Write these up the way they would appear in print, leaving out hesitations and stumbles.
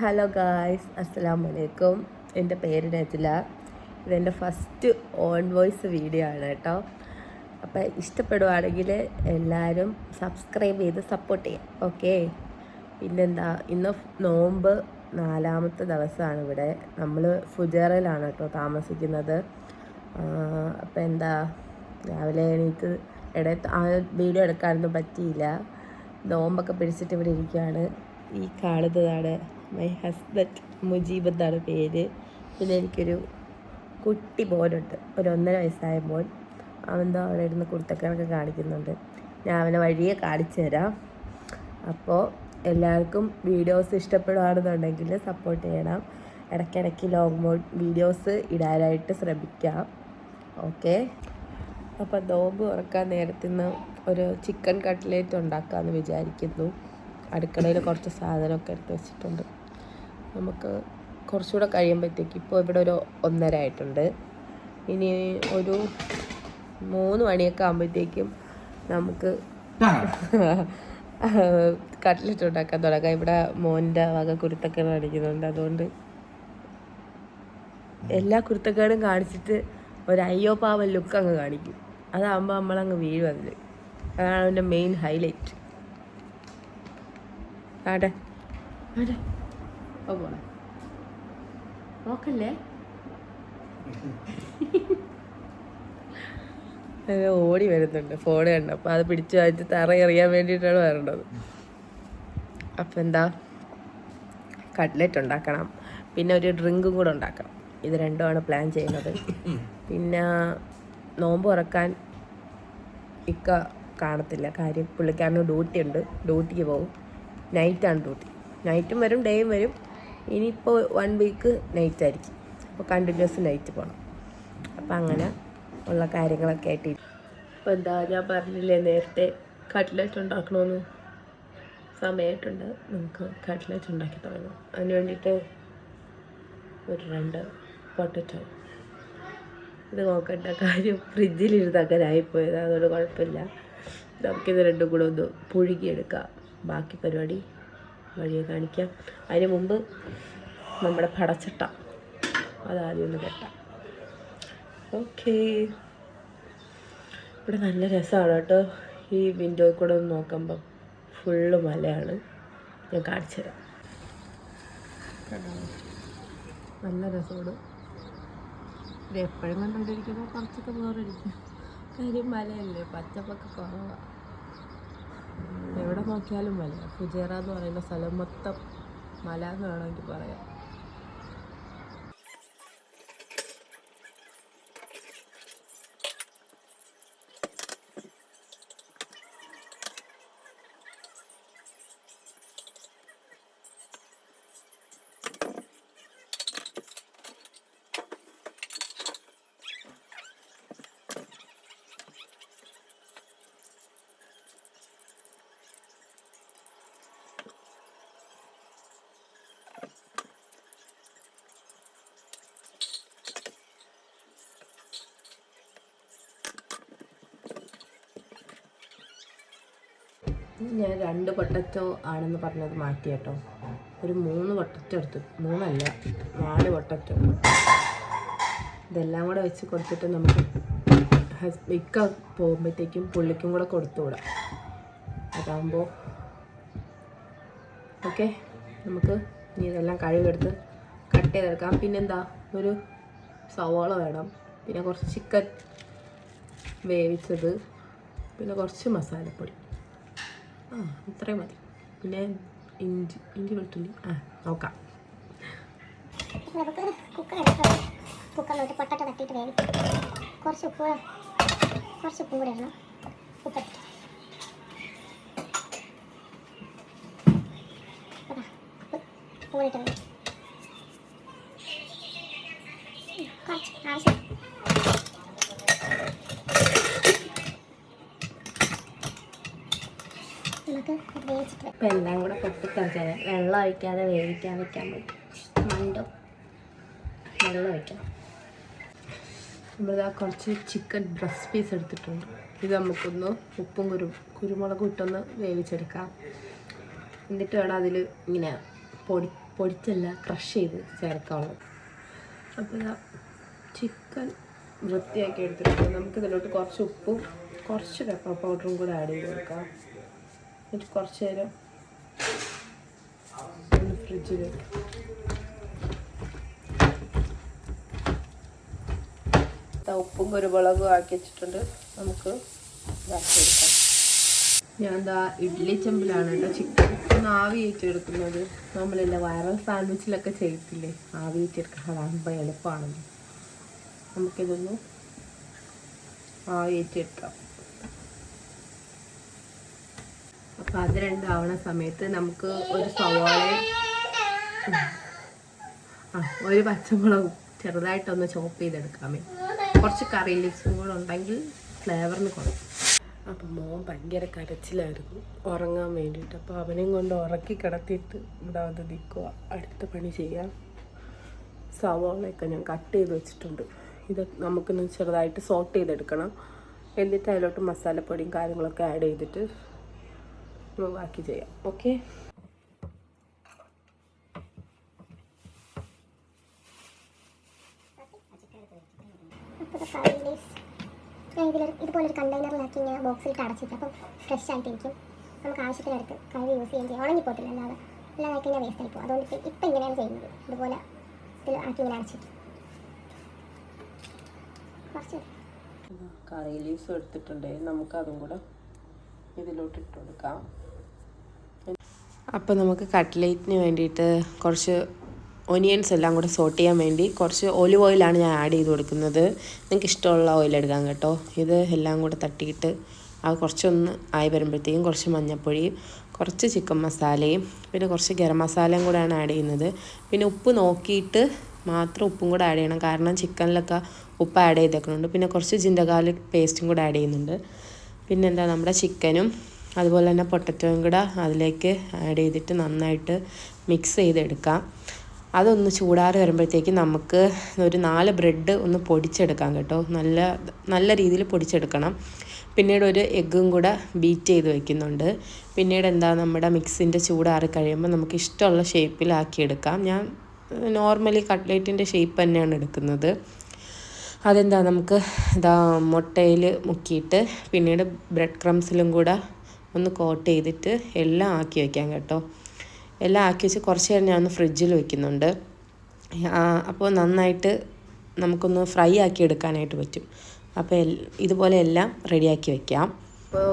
Hello guys, അസ്സലാമു അലൈക്കും. എൻ്റെ പേര് നജില. ഇതെൻ്റെ ഫസ്റ്റ് ഓൺ വോയിസ് വീഡിയോ ആണ് കേട്ടോ. അപ്പോൾ ഇഷ്ടപ്പെടുവാണെങ്കിൽ എല്ലാവരും സബ്സ്ക്രൈബ് ചെയ്ത് സപ്പോർട്ട് ചെയ്യാം. ഓക്കെ. പിന്നെന്താ, ഇന്ന് നോമ്പ് 4ാമത്തെ ദിവസമാണ്. ഇവിടെ നമ്മൾ ഫുജേറയിലാണ് കേട്ടോ താമസിക്കുന്നത്. അപ്പോൾ എന്താ, രാവിലെ എനിക്ക് വീഡിയോ എടുക്കാനൊന്നും പറ്റിയില്ല. നോമ്പൊക്കെ പിടിച്ചിട്ട് ഇവിടെ ഇരിക്കുകയാണ്. ഈ കാണുന്നതാണ് മൈ ഹസ്ബൻഡ്, മുജീബ് എന്നാണ് പേര്. പിന്നെ എനിക്കൊരു കുട്ടി മോനുണ്ട്, ഒരു 1.5 വയസ്സായ മോൻ. അവനെന്തോ അവിടെ ഇരുന്ന് കുരുത്തക്കേടൊക്കെ കാണിക്കുന്നുണ്ട്. ഞാൻ അവനെ വഴിയെ കാണിച്ചു തരാം. അപ്പോൾ എല്ലാവർക്കും വീഡിയോസ് ഇഷ്ടപ്പെടുകയാണെന്നുണ്ടെങ്കിൽ സപ്പോർട്ട് ചെയ്യണം. ഇടയ്ക്കിടയ്ക്ക് ലോങ് വീഡിയോസ് ഇടാനായിട്ട് ശ്രമിക്കാം. ഓക്കെ. അപ്പോൾ നോമ്പ് തുറക്കാൻ നേരത്തുനിന്ന് ഒരു ചിക്കൻ കട്ട്ലേറ്റ് ഉണ്ടാക്കാമെന്ന് വിചാരിക്കുന്നു. അടുക്കളയിൽ കുറച്ച് സാധനമൊക്കെ എടുത്ത് വെച്ചിട്ടുണ്ട്. നമുക്ക് കുറച്ചുകൂടെ കഴിയുമ്പോഴത്തേക്ക്, ഇപ്പോൾ ഇവിടെ ഒരു 1:30 ആയിട്ടുണ്ട്. ഇനി ഒരു 3 മണിയൊക്കെ ആകുമ്പോഴത്തേക്കും നമുക്ക് കട്ട്ലറ്റ് ഉണ്ടാക്കാൻ തുടങ്ങാം. ഇവിടെ മോൻ്റെ വക കുരുത്തക്കേട് കാണിക്കുന്നുണ്ട്. അതുകൊണ്ട് എല്ലാ കുരുത്തക്കേടും കാണിച്ചിട്ട് ഒരു അയ്യോ പാവൻ ലുക്ക് അങ്ങ് കാണിക്കും. അതാകുമ്പോൾ നമ്മളങ്ങ് വീഴും അതിൽ. അതാണ് അവൻ്റെ മെയിൻ ഹൈലൈറ്റ്. ആടെ ആടെ ഓ പോണേ, നോക്കല്ലേ. ഓടി വരുന്നുണ്ട് ഫോൺ കണ്ട്. അപ്പോൾ അത് പിടിച്ചു വാങ്ങിച്ച് തറ എറിയാൻ വേണ്ടിയിട്ടാണ് വരേണ്ടത്. അപ്പം എന്താ, കട്ട്ലറ്റ് ഉണ്ടാക്കണം, പിന്നെ ഒരു ഡ്രിങ്കും കൂടെ ഉണ്ടാക്കണം. ഇത് രണ്ടുമാണ് പ്ലാൻ ചെയ്യുന്നത്. പിന്നെ നോമ്പ് തുറക്കാൻ ഇക്ക കാണത്തില്ല. കാര്യം പുള്ളിക്കാരന് ഡ്യൂട്ടി ഉണ്ട്, ഡ്യൂട്ടിക്ക് പോകും. നൈറ്റാണ് ഡ്യൂട്ടി. നൈറ്റും വരും, ഡേയും വരും. ഇനിയിപ്പോൾ 1 വീക്ക് നൈറ്റ് ആയിരിക്കും. അപ്പോൾ കണ്ടിന്യൂസ് നൈറ്റ് പോകണം. അപ്പം അങ്ങനെ ഉള്ള കാര്യങ്ങളൊക്കെ ആയിട്ട്. അപ്പോൾ എന്താ, ഞാൻ പറഞ്ഞില്ലേ നേരത്തെ കട്ട്ലറ്റ് ഉണ്ടാക്കണമെന്ന്. സമയമായിട്ടുണ്ട്, നമുക്ക് കട്ട്ലറ്റ് ഉണ്ടാക്കി തുടങ്ങാം. അതിന് വേണ്ടിയിട്ട് ഒരു 2 പൊട്ടറ്റോ. ഇത് നോക്കേണ്ട കാര്യം, ഫ്രിഡ്ജിലിരുന്ന് അങ്ങനെ ആയിപ്പോയത്. അതുകൊണ്ട് കുഴപ്പമില്ല. നമുക്കിത് രണ്ടും കൂടെ ഒന്ന് പുഴുകിയെടുക്കാം. ബാക്കി പരിപാടി വഴിയെ കാണിക്കാം. അതിന് മുമ്പ് നമ്മുടെ പടച്ചട്ട അതാദ്യം ഒന്ന് കെട്ടാം. ഓക്കേ. ഇവിടെ നല്ല രസമാണ് കേട്ടോ. ഈ വിൻഡോയിൽ കൂടെ ഒന്ന് നോക്കുമ്പം ഫുള്ള് മലയാണ്. ഞാൻ കാണിച്ചു തരാം. നല്ല രസമാണ്. ഇത് എപ്പോഴും കണ്ടുകൊണ്ടിരിക്കുമ്പോൾ കുറച്ചൊക്കെ ബോറടിക്കും. കാര്യം മലയല്ലേ, പച്ചപ്പൊക്കെ കുറവാണ്. എവിടെ നോക്കിയാലും മല. ഫുജേറ എന്ന് പറയുന്ന സ്ഥലം മൊത്തം മല എന്ന് വേണമെങ്കിൽ പറയാം. ഞാൻ 2 പൊട്ടറ്റോ ആണെന്ന് പറഞ്ഞത് മാറ്റി കേട്ടോ. ഒരു 3 പൊട്ടറ്റോ എടുത്തു. 3 അല്ല, 4 പൊട്ടറ്റോ. ഇതെല്ലാം കൂടെ വെച്ച് കൊടുത്തിട്ട് നമുക്ക് ഇക്ക പോകുമ്പോഴത്തേക്കും പുള്ളിക്കും കൂടെ കൊടുത്തുവിടാം. അതാകുമ്പോൾ ഓക്കെ. നമുക്ക് ഇനി ഇതെല്ലാം കഴുകെടുത്ത് കട്ട് ചെയ്തെടുക്കാം. പിന്നെന്താ, ഒരു സവാള വേണം, പിന്നെ കുറച്ച് ചിക്കൻ വേവിച്ചത്, പിന്നെ കുറച്ച് മസാലപ്പൊടി. ഇത്രയും മതി. പിന്നെ ഇഞ്ചി വെളുത്തുള്ളി നോക്കാം. നമുക്ക് കുക്കറിലോട്ട് പൊട്ടറ്റോ തട്ടിയിട്ട് വേവിക്കും. കുറച്ച് ഉപ്പും കൂടെ ഇടണം. ഉപ്പിട്ട് വേവിക്കും. കുറച്ച് ആവശ്യം. ഇപ്പം എല്ലാം കൂടെ പൊട്ടിത്തെറിച്ചാൽ വെള്ളം ഒഴിക്കാതെ വേവിക്കാൻ വെക്കാൻ പറ്റും. മണ്ടും വെള്ളം ഒഴിക്കണം. നമ്മളിതാ കുറച്ച് ചിക്കൻ ബ്രസ്റ്റ് പീസ് എടുത്തിട്ടുണ്ട്. ഇത് നമുക്കൊന്ന് ഉപ്പും കുരുമുളകും ഇട്ടൊന്ന് വേവിച്ചെടുക്കാം. എന്നിട്ട് വേണം അതിൽ ഇങ്ങനെ പൊടിച്ചല്ല ക്രഷ് ചെയ്ത് ചേർക്കാവുള്ളൂ. അപ്പോൾ ചിക്കൻ വൃത്തിയാക്കി എടുത്തിട്ട് നമുക്കിതിലോട്ട് കുറച്ച് ഉപ്പും കുറച്ച് പെപ്പർ പൗഡറും കൂടെ ആഡ് ചെയ്ത് കൊടുക്കാം. എന്നിട്ട് കുറച്ച് നേരം ഒന്ന് ഫ്രിഡ്ജിൽ ഉപ്പും കുരുമുളകും ആക്കി വെച്ചിട്ടുണ്ട്. നമുക്ക് ഇതാക്കി എടുക്കാം. ഞാൻ ഇഡ്ഡലി ചെമ്പിലാണ് കേട്ടോ ചിക്കൻ ഒന്ന് ആവി വെച്ചെടുക്കുന്നത്. നമ്മളില്ല വൈറൽ സാൻഡ്വിച്ചിലൊക്കെ ചെയ്യത്തില്ലേ, ആവി വെച്ചെടുക്കാൻ. അതാകുമ്പോൾ എളുപ്പമാണല്ലോ. നമുക്കിതൊന്ന് ആവി വെച്ചെടുക്കാം. അപ്പം അത് രണ്ടാവണ സമയത്ത് നമുക്ക് ഒരു സവാളയും ഒരു പച്ചമുളകും ചെറുതായിട്ടൊന്ന് ചോപ്പ് ചെയ്തെടുക്കാമേ. കുറച്ച് കറി ലീവ്സും കൂടെ ഉണ്ടെങ്കിൽ ഫ്ലേവറിന് കുറയും. അപ്പം മോൻ ഭയങ്കര കരച്ചിലായിരുന്നു ഉറങ്ങാൻ വേണ്ടിയിട്ട്. അപ്പോൾ അവനെയും കൊണ്ട് ഉറക്കി കിടത്തിയിട്ട് ഇവിടെ വന്ന് നിൽക്കുക. അടുത്ത പണി ചെയ്യാം. സവാളയൊക്കെ ഞാൻ കട്ട് ചെയ്ത് വെച്ചിട്ടുണ്ട്. ഇത് നമുക്കൊന്ന് ചെറുതായിട്ട് സോട്ട് ചെയ്തെടുക്കണം. എന്നിട്ട് അതിലോട്ട് മസാലപ്പൊടിയും കാര്യങ്ങളൊക്കെ ആഡ് ചെയ്തിട്ട് നമുക്ക് ബാക്കി ചെയ്യാം. ഓക്കെ. ഞാൻ ഇതുപോലൊരു കണ്ടെയ്നറിലാക്കി ഞാൻ ബോക്സിലിട്ട് അടച്ചിട്ട് അപ്പം ഫ്രഷ് ആയിട്ടിരിക്കും. നമുക്ക് ആവശ്യത്തിനടുത്ത് കഴുകി യൂസ് ചെയ്യാൻ ചെയ്യാം. ഉണങ്ങിപ്പോട്ടില്ല, അല്ലാതെ ആക്കി ഞാൻ വേസ്റ്റ് ആയി പോകും. അതുകൊണ്ട് ഇപ്പം ഇങ്ങനെയാണ് ചെയ്യുന്നത്. ഇതുപോലെ ഇതിൽ ആക്കി ഇങ്ങനെ അടച്ചിട്ട് കുറച്ച് കറി ലീവ്സ് എടുത്തിട്ടുണ്ട്. നമുക്കതും കൂടെ ഇതിലോട്ട് ഇട്ട് കൊടുക്കാം. അപ്പോൾ നമുക്ക് കട്ട്ലേറ്റിന് വേണ്ടിയിട്ട് കുറച്ച് ഒനിയൻസ് എല്ലാം കൂടെ സോട്ട് ചെയ്യാൻ വേണ്ടി കുറച്ച് ഒലിവ് ഓയിലാണ് ഞാൻ ആഡ് ചെയ്ത് കൊടുക്കുന്നത്. നിങ്ങൾക്ക് ഇഷ്ടമുള്ള ഓയിൽ എടുക്കാം കേട്ടോ. ഇത് എല്ലാം കൂടെ തട്ടിയിട്ട് അത് കുറച്ചൊന്ന് ആയി വരുമ്പോഴത്തേക്കും കുറച്ച് മഞ്ഞൾപ്പൊടിയും കുറച്ച് ചിക്കൻ മസാലയും പിന്നെ കുറച്ച് ഗരം മസാലയും കൂടെയാണ് ആഡ് ചെയ്യുന്നത്. പിന്നെ ഉപ്പ് നോക്കിയിട്ട് മാത്രം ഉപ്പും കൂടെ ആഡ് ചെയ്യണം, കാരണം ചിക്കനിലൊക്കെ ഉപ്പ് ആഡ് ചെയ്തേക്കുന്നുണ്ട്. പിന്നെ കുറച്ച് ജിഞ്ചർ ഗാർലിക് പേസ്റ്റും കൂടെ ആഡ് ചെയ്യുന്നുണ്ട്. പിന്നെന്താ നമ്മുടെ ചിക്കനും അതുപോലെ തന്നെ പൊട്ടറ്റോയും കൂടെ അതിലേക്ക് ആഡ് ചെയ്തിട്ട് നന്നായിട്ട് മിക്സ് ചെയ്തെടുക്കാം. അതൊന്ന് ചൂടാറി വരുമ്പോഴത്തേക്ക് നമുക്ക് ഒരു 4 ബ്രെഡ് ഒന്ന് പൊടിച്ചെടുക്കാം കേട്ടോ. നല്ല രീതിയിൽ പൊടിച്ചെടുക്കണം. പിന്നീട് ഒരു എഗ്ഗും കൂടെ ബീറ്റ് ചെയ്ത് വെക്കുന്നുണ്ട്. പിന്നീട് നമ്മുടെ മിക്സിൻ്റെ ചൂടാറി കഴിയുമ്പോൾ നമുക്ക് ഇഷ്ടമുള്ള ഷേപ്പിലാക്കിയെടുക്കാം. ഞാൻ നോർമലി കട്ട്ലേറ്റിൻ്റെ ഷേപ്പ് തന്നെയാണ് എടുക്കുന്നത്. നമുക്ക് മുട്ടയിൽ മുക്കിയിട്ട് പിന്നീട് ബ്രെഡ് ക്രംസിലും കൂടെ ഒന്ന് കോട്ട് ചെയ്തിട്ട് എല്ലാം ആക്കി വയ്ക്കാം കേട്ടോ. എല്ലാം ആക്കി വെച്ച് കുറച്ച് നേരം ഞാൻ ഒന്ന് ഫ്രിഡ്ജിൽ വെക്കുന്നുണ്ട്. അപ്പോൾ നന്നായിട്ട് നമുക്കൊന്ന് ഫ്രൈ ആക്കി എടുക്കാനായിട്ട് പറ്റും. അപ്പോൾ ഇതുപോലെ എല്ലാം റെഡിയാക്കി വെക്കാം. അപ്പോൾ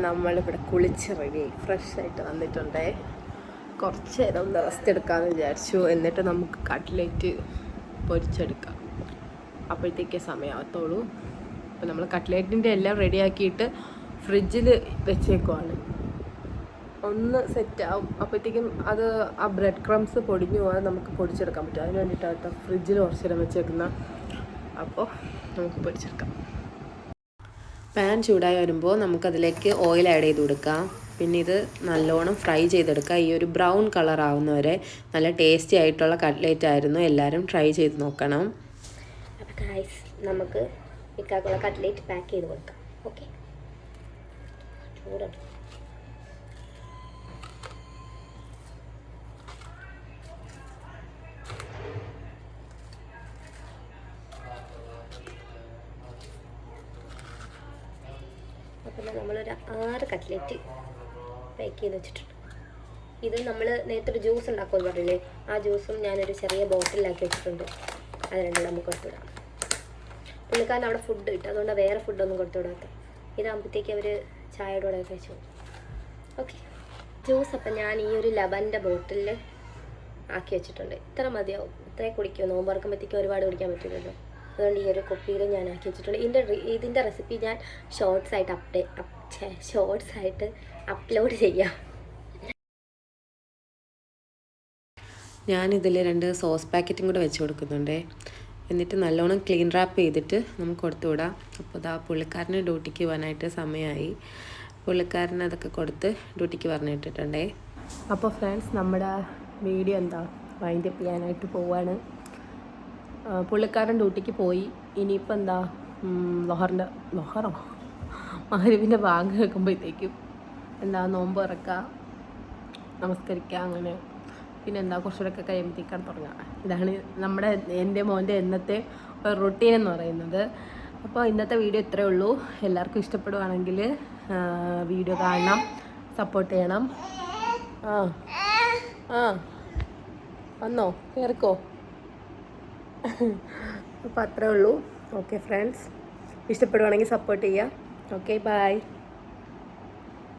നമ്മളിവിടെ കുളിച്ച് റെഡി ഫ്രഷ് ആയിട്ട് വന്നിട്ടുണ്ടേ. കുറച്ച് നേരം ഒന്ന് റെസ്റ്റ് എടുക്കാമെന്ന് വിചാരിച്ചു. എന്നിട്ട് നമുക്ക് കട്ട്ലേറ്റ് പൊരിച്ചെടുക്കാം. അപ്പോഴത്തേക്കേ സമയമാകത്തുള്ളൂ. അപ്പോൾ നമ്മൾ കട്ട്ലേറ്റിൻ്റെ എല്ലാം റെഡിയാക്കിയിട്ട് ഫ്രിഡ്ജിൽ വെച്ചേക്കുവാണ്. ഒന്ന് സെറ്റാവും. അപ്പോഴത്തേക്കും അത് ആ ബ്രെഡ് ക്രംസ് പൊടിഞ്ഞു പോകാൻ നമുക്ക് പൊടിച്ചെടുക്കാൻ പറ്റും. അതിന് വേണ്ടിയിട്ടാണ് ഫ്രിഡ്ജിൽ കുറച്ച് നേരം വെച്ചേക്കുന്ന. അപ്പോൾ നമുക്ക് പൊടിച്ചെടുക്കാം. പാൻ ചൂടായി വരുമ്പോൾ നമുക്കതിലേക്ക് ഓയിൽ ആഡ് ചെയ്ത് കൊടുക്കാം. പിന്നെ ഇത് നല്ലോണം ഫ്രൈ ചെയ്തെടുക്കുക. ഈ ഒരു ബ്രൗൺ കളർ ആവുന്നവരെ നല്ല ടേസ്റ്റി ആയിട്ടുള്ള കട്ട്ലേറ്റ് ആയിരുന്നു. എല്ലാവരും ട്രൈ ചെയ്ത് നോക്കണം. അപ്പോൾ ഗൈസ് നമുക്ക് ഇക്കാക്കുള്ള കട്ട്ലേറ്റ് പാക്ക് ചെയ്ത് കൊടുക്കാം. ഓക്കെ. ചൂടുണ്ട്. അപ്പം നമ്മളൊരു 6 കട്ട്ലേറ്റ് പാക്ക് ചെയ്ത് വെച്ചിട്ടുണ്ട്. ഇത് നമ്മൾ നേരത്തെ ഒരു ജ്യൂസ് ഉണ്ടാക്കുമെന്ന് പറഞ്ഞില്ലേ, ആ ജ്യൂസും ഞാനൊരു ചെറിയ ബോട്ടിലാക്കി വെച്ചിട്ടുണ്ട്. അത് രണ്ടും നമുക്ക് കൊടുത്തുവിടാം. പുള്ളിക്കാരൻ അവിടെ ഫുഡ് കിട്ടും, അതുകൊണ്ട് വേറെ ഫുഡൊന്നും കൊടുത്തുവിടാത്ത. ഇതാകുമ്പോഴത്തേക്ക് അവർ ചായയുടെ കൂടെ കഴിച്ചു. ഓക്കെ. ജ്യൂസ് അപ്പം ഞാൻ ഈ ഒരു ലബൻ്റെ ബോട്ടിലിൽ ആക്കി വെച്ചിട്ടുണ്ട്. ഇത്ര മതിയാവും, ഇത്രയും കുടിക്കുമോ. നോമ്പ് തുറക്കുമ്പോഴത്തേക്ക് ഒരുപാട് കുടിക്കാൻ പറ്റില്ലല്ലോ. അതുകൊണ്ട് ഈ ഒരു കുപ്പിയിൽ ഞാൻ ആക്കി വെച്ചിട്ടുണ്ട്. ഇതിൻ്റെ റെസിപ്പി ഞാൻ ഷോർട്സ് ആയിട്ട് അപ്ലോഡ് ചെയ്യാം. ഞാനിതിൽ 2 സോസ് പാക്കറ്റും കൂടെ വെച്ച് കൊടുക്കുന്നുണ്ട്. എന്നിട്ട് നല്ലോണം ക്ലീൻ റാപ്പ് ചെയ്തിട്ട് നമുക്ക് കൊടുത്തു വിടാം. അപ്പോൾ പുള്ളിക്കാരന് ഡ്യൂട്ടിക്ക് പോകാനായിട്ട് സമയമായി. പുള്ളിക്കാരന് അതൊക്കെ കൊടുത്ത് ഡ്യൂട്ടിക്ക് പറഞ്ഞിട്ടുണ്ടേ. അപ്പോൾ ഫ്രണ്ട്സ്, നമ്മുടെ വീഡിയോ വൈൻഡ് അപ്പ് ചെയ്യാനായിട്ട് പോവാണ്. പുള്ളിക്കാരൻ ഡ്യൂട്ടിക്ക് പോയി. ഇനിയിപ്പോൾ മഗ്‌രിബിൻ്റെ ബാങ്ക് കേൾക്കുമ്പോഴത്തേക്കും നോമ്പ് തുറക്കുക, നമസ്കരിക്കുക, അങ്ങനെ പിന്നെ എന്താ കുറച്ചുകൂടെയൊക്കെ കഴിയുമ്പോഴത്തേക്കാണ് തുടങ്ങുക. ഇതാണ് എൻ്റെ മോൻ്റെ ഇന്നത്തെ റൊട്ടീൻ എന്ന് പറയുന്നത്. അപ്പോൾ ഇന്നത്തെ വീഡിയോ ഇത്രയേ ഉള്ളൂ. എല്ലാവർക്കും ഇഷ്ടപ്പെടുവാണെങ്കിൽ വീഡിയോ കാണണം, സപ്പോർട്ട് ചെയ്യണം. വന്നോ, കയറിക്കോ. അപ്പോൾ അത്രേ ഉള്ളൂ. ഓക്കെ ഫ്രണ്ട്സ്, ഇഷ്ടപ്പെടുവാണെങ്കിൽ സപ്പോർട്ട് ചെയ്യുക. Okay, by.